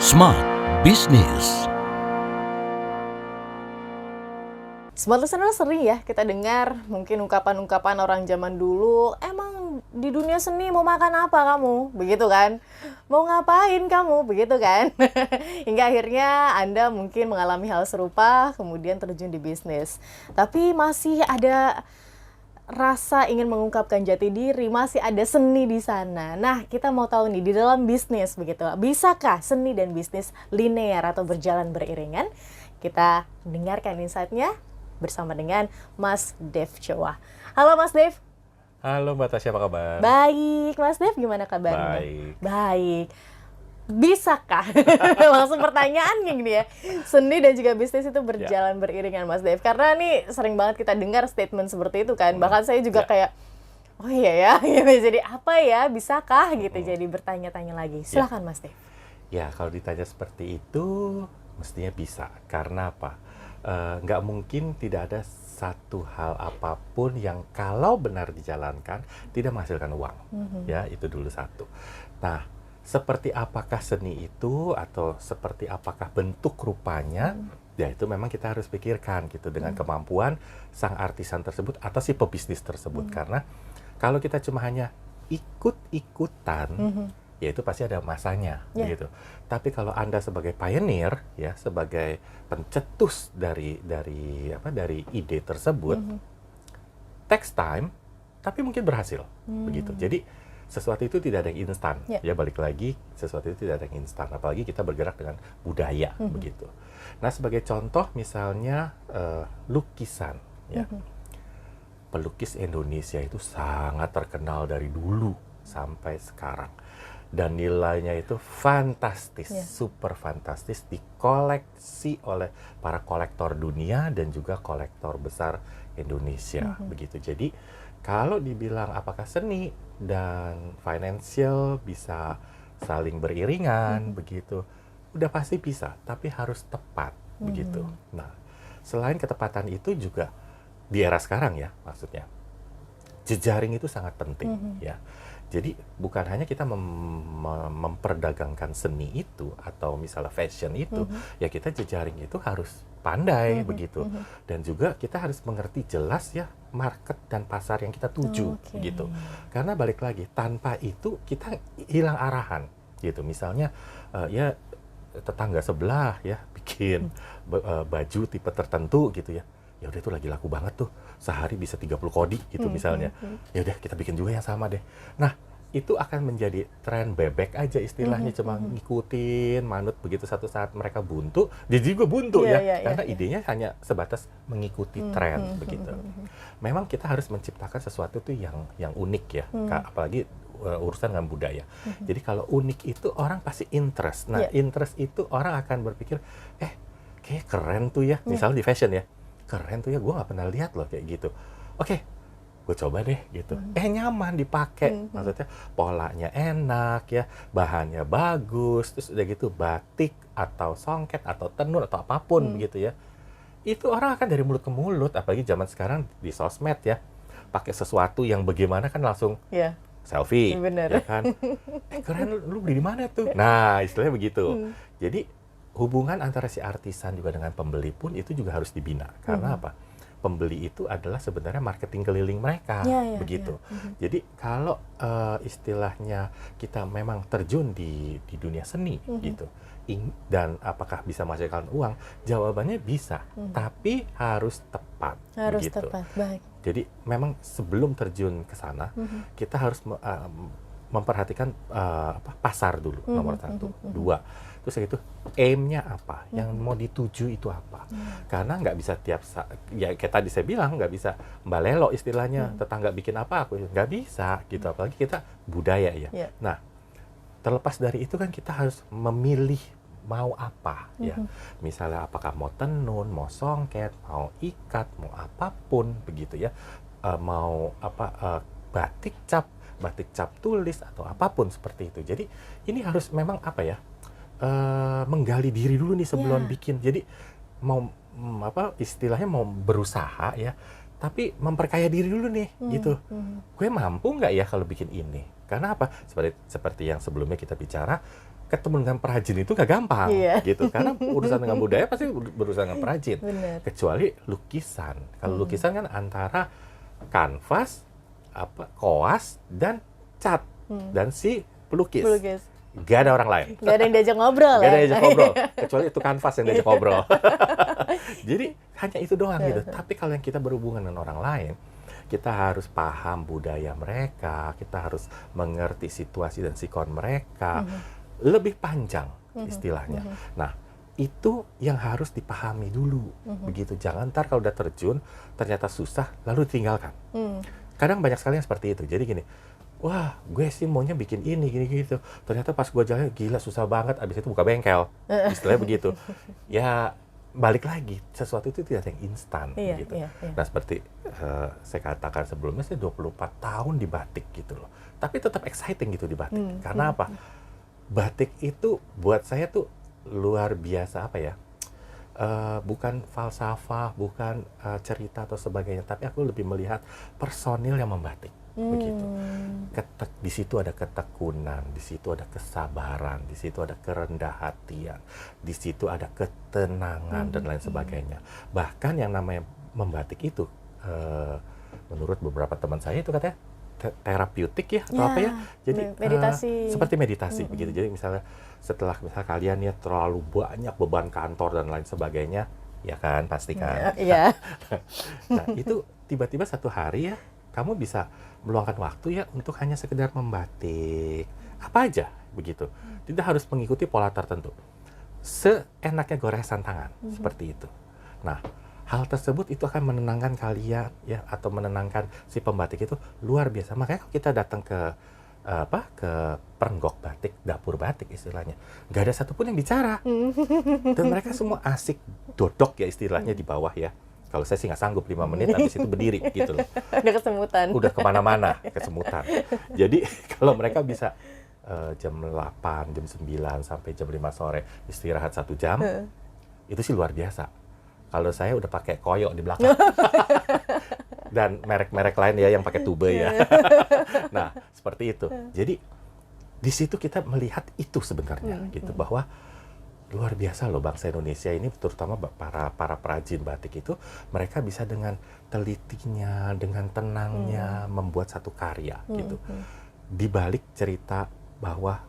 Smart Business. Smart listener, sering ya kita dengar mungkin ungkapan-ungkapan orang zaman dulu, emang di dunia seni mau makan apa kamu? Begitu kan? Mau ngapain kamu? Begitu kan? Hingga akhirnya Anda mungkin mengalami hal serupa, kemudian terjun di bisnis. Tapi masih ada rasa ingin mengungkapkan jati diri, masih ada seni di sana. Nah, kita mau tahu nih, di dalam bisnis begitu, bisakah seni dan bisnis linear atau berjalan beriringan? Kita dengarkan insight-nya bersama dengan Mas Dev Chowa. Halo Mas Dev. Halo Mbak Tasya, apa kabar? Baik, Mas Dev gimana kabarnya? Baik. Baik. Bisakah? Langsung pertanyaannya gini ya. Seni dan juga bisnis itu berjalan beriringan Mas Dev. Karena nih sering banget kita dengar statement seperti itu kan. Bahkan saya juga kayak, oh iya ya, gitu. Jadi apa ya, bisakah gitu. Jadi bertanya-tanya lagi. Silakan Mas Dev. Ya, kalau ditanya seperti itu, mestinya bisa. Karena apa? Nggak mungkin tidak ada satu hal apapun yang kalau benar dijalankan tidak menghasilkan uang. Ya, itu dulu satu. Nah, seperti apakah seni itu atau seperti apakah bentuk rupanya, ya itu memang kita harus pikirkan gitu dengan kemampuan sang artisan tersebut atau si pebisnis tersebut. Karena kalau kita cuma hanya ikut-ikutan, ya itu pasti ada masanya gitu. Tapi kalau Anda sebagai pioneer, ya sebagai pencetus dari ide tersebut, takes time, tapi mungkin berhasil begitu. Jadi sesuatu itu tidak ada yang instan, ya balik lagi sesuatu itu tidak ada yang instan, apalagi kita bergerak dengan budaya begitu. Nah sebagai contoh misalnya lukisan, ya pelukis Indonesia itu sangat terkenal dari dulu sampai sekarang dan nilainya itu fantastis, super fantastis, dikoleksi oleh para kolektor dunia dan juga kolektor besar Indonesia begitu. Jadi kalau dibilang apakah seni dan financial bisa saling beriringan begitu, udah pasti bisa, tapi harus tepat begitu. Nah, selain ketepatan itu juga di era sekarang ya, maksudnya jejaring itu sangat penting ya. Jadi bukan hanya kita memperdagangkan seni itu atau misalnya fashion itu, ya kita jejaring itu harus pandai begitu. Dan juga kita harus mengerti jelas ya market dan pasar yang kita tuju gitu. Karena balik lagi, tanpa itu kita hilang arahan gitu. Misalnya ya tetangga sebelah ya bikin baju tipe tertentu gitu ya. Ya udah itu lagi laku banget tuh, sehari bisa 30 kodi gitu misalnya. Ya udah kita bikin juga yang sama deh. Nah, itu akan menjadi tren bebek aja istilahnya, cuma ngikutin manut, begitu satu saat mereka buntu, dia juga buntu karena idenya hanya sebatas mengikuti tren begitu. Memang kita harus menciptakan sesuatu tuh yang unik ya, apalagi urusan dengan budaya. Jadi kalau unik itu orang pasti interest. Nah, interest itu orang akan berpikir, kayak keren tuh ya, misalnya di fashion ya. Keren tuh ya, gue nggak pernah lihat loh kayak gitu. Oke, gue coba deh gitu. Nyaman dipakai, maksudnya polanya enak ya, bahannya bagus, terus udah gitu batik atau songket atau tenun atau apapun begitu ya. Itu orang akan dari mulut ke mulut, apalagi zaman sekarang di sosmed ya, pakai sesuatu yang bagaimana kan langsung selfie, ya kan? Keren, lu beli di mana tuh? Nah, istilahnya begitu. Jadi hubungan antara si artisan juga dengan pembeli pun itu juga harus dibina. Karena apa? Pembeli itu adalah sebenarnya marketing keliling mereka, begitu. Jadi kalau istilahnya kita memang terjun di dunia seni gitu, dan apakah bisa menghasilkan uang? Jawabannya bisa, tapi harus tepat. Harus begitu. tepat, baik. Jadi memang sebelum terjun ke sana, kita harus memperhatikan pasar dulu, nomor satu. Dua, terus itu aim-nya apa, yang mau dituju itu apa. Karena nggak bisa ya kayak tadi saya bilang, nggak bisa mbalelo istilahnya, tetangga bikin apa aku nggak bisa gitu, apalagi kita budaya ya. Nah, terlepas dari itu kan kita harus memilih mau apa ya. Misalnya apakah mau tenun, mau songket, mau ikat, mau apapun begitu ya. Mau batik cap tulis atau apapun seperti itu. Jadi ini harus memang menggali diri dulu nih sebelum bikin. Jadi mau istilahnya mau berusaha ya, tapi memperkaya diri dulu nih gitu. Gue mampu nggak ya kalau bikin ini? Karena apa? Seperti yang sebelumnya kita bicara, ketemu dengan perajin itu gak gampang, Iya. gitu. Karena urusan dengan budaya pasti berurusan dengan perajin. Benar. Kecuali lukisan. Kalau lukisan kan antara kanvas, koas, dan cat, dan si pelukis. Pelukis. Gak ada orang lain. Gak ada yang diajak ngobrol Gak ada yang ya? diajak ngobrol. Kecuali itu kanvas yang diajak ngobrol. Jadi hanya itu doang gitu. Tapi kalau yang kita berhubungan dengan orang lain, kita harus paham budaya mereka, kita harus mengerti situasi dan sikon mereka. Lebih panjang istilahnya. Nah, itu yang harus dipahami dulu. Begitu. Jangan ntar kalau udah terjun, ternyata susah, lalu ditinggalkan. Kadang banyak sekali yang seperti itu. Jadi gini, wah gue sih maunya bikin ini, gini gitu. Ternyata pas gue jalan, gila susah banget, abis itu buka bengkel. Istilahnya begitu. Ya, balik lagi, sesuatu itu tidak ada yang instan. Iya, Gitu. iya. Nah, seperti saya katakan sebelumnya, saya 24 tahun di batik gitu loh. Tapi tetap exciting gitu di batik. Karena apa? Batik itu buat saya tuh luar biasa, apa ya? Bukan falsafah, bukan cerita atau sebagainya, tapi aku lebih melihat personil yang membatik. Begitu. Di situ ada ketekunan, di situ ada kesabaran, di situ ada kerendah hatian, di situ ada ketenangan dan lain sebagainya. Bahkan yang namanya membatik itu, menurut beberapa teman saya itu katanya terapeutik ya, atau apa ya? Jadi meditasi. seperti meditasi begitu. Jadi misalnya setelah kalian ya terlalu banyak beban kantor dan lain sebagainya, ya kan pasti kan. Iya. Nah itu tiba-tiba satu hari ya kamu bisa meluangkan waktu ya untuk hanya sekedar membatik apa aja begitu. Tidak harus mengikuti pola tertentu. Seenaknya goresan tangan seperti itu. Nah, hal tersebut itu akan menenangkan kalian ya, atau menenangkan si pembatik itu luar biasa. Makanya kalau kita datang ke ke perenggok batik, dapur batik istilahnya, nggak ada satupun yang bicara. Dan mereka semua asik dodok ya istilahnya di bawah ya. Kalau saya sih nggak sanggup 5 menit, habis itu berdiri gitu loh. Udah kesemutan. Udah kemana-mana, kesemutan. Jadi kalau mereka bisa jam 8, jam 9, sampai jam 5 sore istirahat 1 jam, itu sih luar biasa. Kalau saya udah pakai koyo di belakang. Dan merek-merek lain ya yang pakai tube ya. Nah, seperti itu. Jadi di situ kita melihat itu sebenarnya gitu, bahwa luar biasa loh bangsa Indonesia ini, terutama para perajin batik itu, mereka bisa dengan telitinya, dengan tenangnya membuat satu karya gitu. Di balik cerita bahwa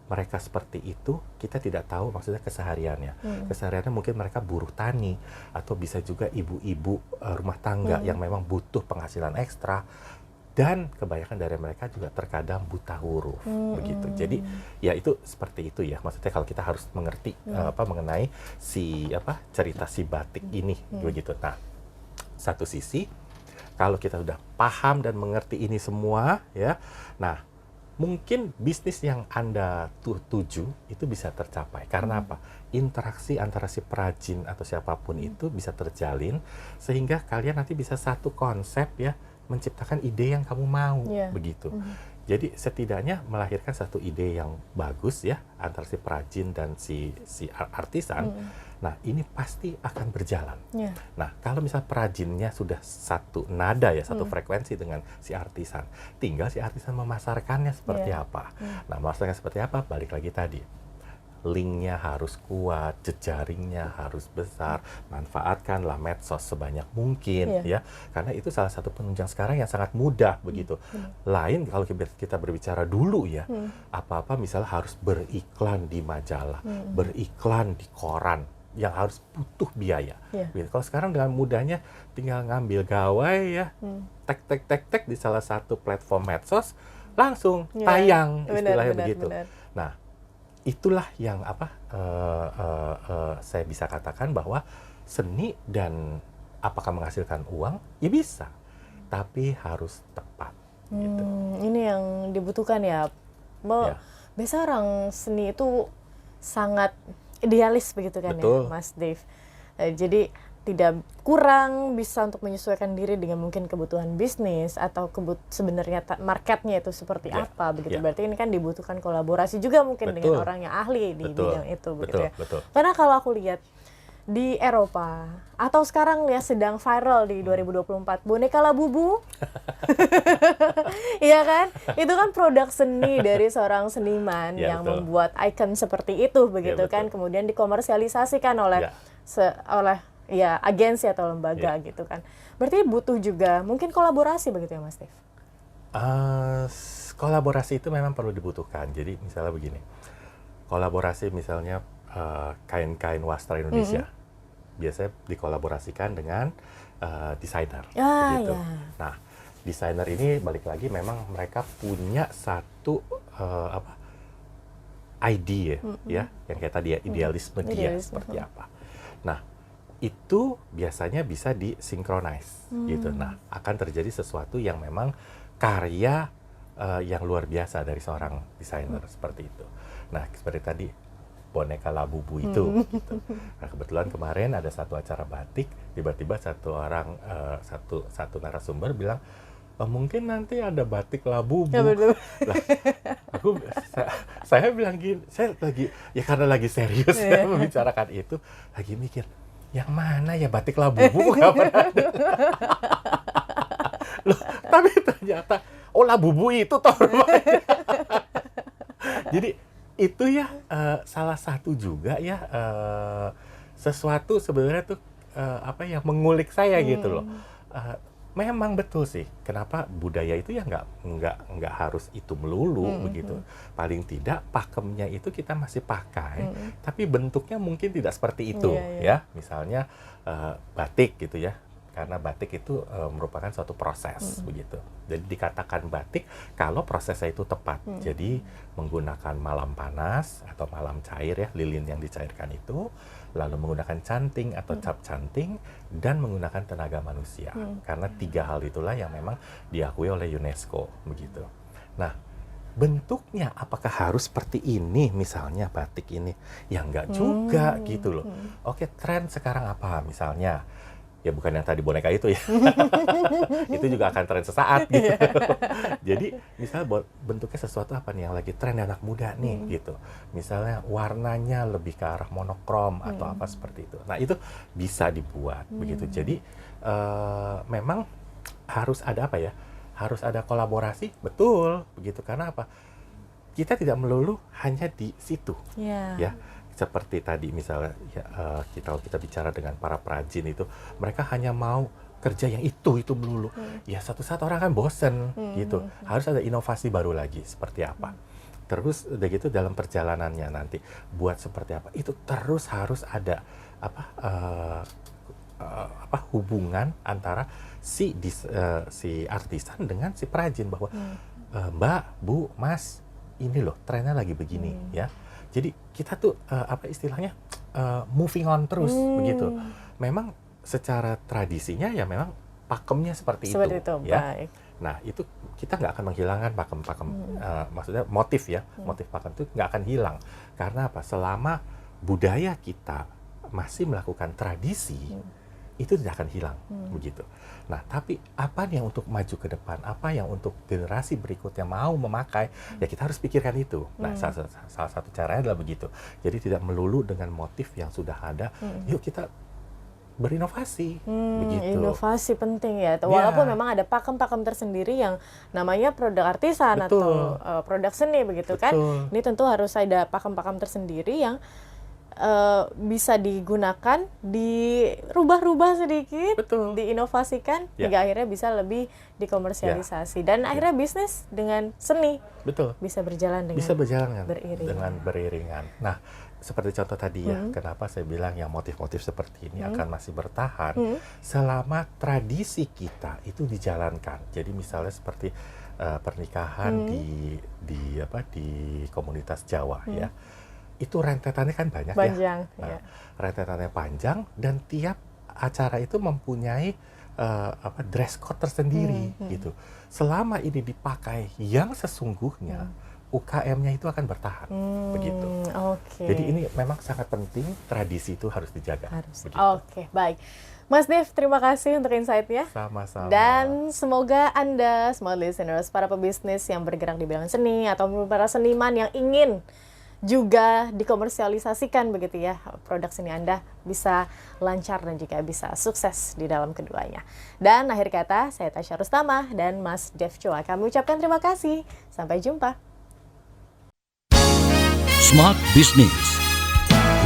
mereka seperti itu, kita tidak tahu maksudnya kesehariannya. Kesehariannya mungkin mereka buruh tani, atau bisa juga ibu-ibu rumah tangga yang memang butuh penghasilan ekstra. Dan kebanyakan dari mereka juga terkadang buta huruf, begitu. Jadi ya itu seperti itu ya. Maksudnya kalau kita harus mengerti mengenai cerita si batik ini, begitu. Nah, satu sisi kalau kita sudah paham dan mengerti ini semua ya, nah mungkin bisnis yang Anda tuju itu bisa tercapai. Karena apa? Interaksi antara si perajin atau siapapun itu bisa terjalin, sehingga kalian nanti bisa satu konsep ya, menciptakan ide yang kamu mau, begitu. Jadi setidaknya melahirkan satu ide yang bagus ya antara si perajin dan si artisan. Nah, ini pasti akan berjalan. Nah, kalau misal perajinnya sudah satu nada ya, satu frekuensi dengan si artisan, tinggal si artisan memasarkannya seperti apa. Nah, memasarkan seperti apa? Balik lagi tadi. Linknya harus kuat, jejaringnya harus besar, manfaatkanlah medsos sebanyak mungkin ya, karena itu salah satu penunjang sekarang yang sangat mudah begitu. Lain kalau kita berbicara dulu ya, apa-apa misalnya harus beriklan di majalah, beriklan di koran, yang harus butuh biaya. Gitu. Kalau sekarang dengan mudahnya tinggal ngambil gawai ya, tek di salah satu platform medsos, langsung tayang, istilahnya begitu. Nah, itulah yang saya bisa katakan bahwa seni dan apakah menghasilkan uang? Ya bisa, tapi harus tepat. Gitu. Ini yang dibutuhkan ya. Biasa orang seni itu sangat idealis begitu kan. Betul. Ya, Mas Dave. Jadi tidak kurang bisa untuk menyesuaikan diri dengan mungkin kebutuhan bisnis atau sebenarnya marketnya itu seperti apa begitu. Berarti ini kan dibutuhkan kolaborasi juga mungkin dengan orang yang ahli di bidang itu begitu ya. Karena kalau aku lihat di Eropa atau sekarang ya sedang viral di 2024 boneka Labubu. Iya kan? Itu kan produk seni dari seorang seniman Ya, yang betul. membuat ikon seperti itu begitu betul. kan, kemudian dikomersialisasikan oleh Ya. oleh ya agensi atau lembaga gitu kan. Berarti butuh juga mungkin kolaborasi begitu ya Mas Dev? Kolaborasi itu memang perlu dibutuhkan. Jadi misalnya begini, kolaborasi misalnya kain-kain wastra Indonesia biasanya dikolaborasikan dengan desainer, begitu. Ya. Nah, desainer ini balik lagi memang mereka punya satu idea ya, yang kayak tadi ya, idealisme dia Idealisme. seperti apa. Nah, itu biasanya bisa disinkronize gitu. Nah, akan terjadi sesuatu yang memang karya yang luar biasa dari seorang desainer seperti itu. Nah, seperti tadi boneka Labubu itu gitu. Nah, kebetulan kemarin ada satu acara batik, tiba-tiba satu orang satu narasumber bilang, mungkin nanti ada batik Labubu. Ya betul. Lah, saya bilang gini, saya lagi ya karena lagi serius ya, membicarakan itu, lagi mikir yang mana ya batik Labubu nggak pernah ada. Loh, tapi ternyata Labubu itu toh rupanya. Jadi itu ya salah satu juga ya sesuatu sebenarnya tuh yang mengulik saya gitu loh. Memang betul sih. Kenapa budaya itu ya nggak harus itu melulu begitu. Paling tidak pakemnya itu kita masih pakai, tapi bentuknya mungkin tidak seperti itu ya. Misalnya batik gitu ya. Karena batik itu merupakan suatu proses begitu. Jadi dikatakan batik kalau prosesnya itu tepat. Jadi menggunakan malam panas atau malam cair ya, lilin yang dicairkan itu, lalu menggunakan canting atau cap canting, dan menggunakan tenaga manusia. Karena 3 hal itulah yang memang diakui oleh UNESCO begitu. Nah, bentuknya apakah harus seperti ini misalnya batik ini? Ya enggak juga gitu loh. Oke, tren sekarang apa misalnya? Ya bukan yang tadi boneka itu ya. Itu juga akan tren sesaat gitu. Jadi misalnya bentuknya sesuatu apa nih yang lagi tren anak muda nih gitu. Misalnya warnanya lebih ke arah monokrom atau apa seperti itu. Nah itu bisa dibuat begitu. Jadi memang harus ada apa ya? Harus ada kolaborasi, betul begitu. Karena apa? Kita tidak melulu hanya di situ. Ya. Seperti tadi misalnya ya, kita bicara dengan para perajin itu, mereka hanya mau kerja yang itu melulu. Ya satu saat orang kan bosen gitu. Harus ada inovasi baru lagi seperti apa. Terus udah gitu dalam perjalanannya nanti buat seperti apa. Itu terus harus ada hubungan antara si artisan dengan si perajin bahwa Mbak, Bu, Mas, ini loh trennya lagi begini ya. Jadi kita tuh istilahnya moving on terus begitu. Memang secara tradisinya ya memang pakemnya seperti itu ya. Baik. Nah itu kita nggak akan menghilangkan pakem-pakem, maksudnya motif ya, motif pakem itu nggak akan hilang. Karena apa? Selama budaya kita masih melakukan tradisi, itu tidak akan hilang begitu. Nah, tapi apa yang untuk maju ke depan, apa yang untuk generasi berikutnya mau memakai, ya kita harus pikirkan itu. Nah, salah satu caranya adalah begitu. Jadi tidak melulu dengan motif yang sudah ada. Yuk kita berinovasi, begitu. Inovasi penting ya. Walaupun memang ada pakem-pakem tersendiri yang namanya produk artisan atau produk seni begitu kan. Ini tentu harus ada pakem-pakem tersendiri yang bisa digunakan, dirubah-rubah sedikit, diinovasikan, hingga akhirnya bisa lebih dikomersialisasi. Dan akhirnya bisnis dengan seni bisa berjalan dengan beriringan. Nah, seperti contoh tadi ya, kenapa saya bilang yang motif-motif seperti ini akan masih bertahan selama tradisi kita itu dijalankan. Jadi misalnya seperti pernikahan di komunitas Jawa ya. Itu rentetannya kan banyak ya. Nah, rentetannya panjang dan tiap acara itu mempunyai dress code tersendiri gitu. Selama ini dipakai yang sesungguhnya, UKM-nya itu akan bertahan begitu. Jadi ini memang sangat penting, tradisi itu harus dijaga. Oke, baik. Mas Dev, terima kasih untuk insight-nya. Sama-sama. Dan semoga Anda, smart listeners, para pebisnis yang bergerak di bidang seni atau para seniman yang ingin juga dikomersialisasikan begitu ya, produk seni Anda bisa lancar dan juga bisa sukses di dalam keduanya. Dan akhir kata, saya Tasya Rustama dan Mas Dev Choa. Kami ucapkan terima kasih. Sampai jumpa. Smart Business.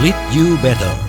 Lead you better.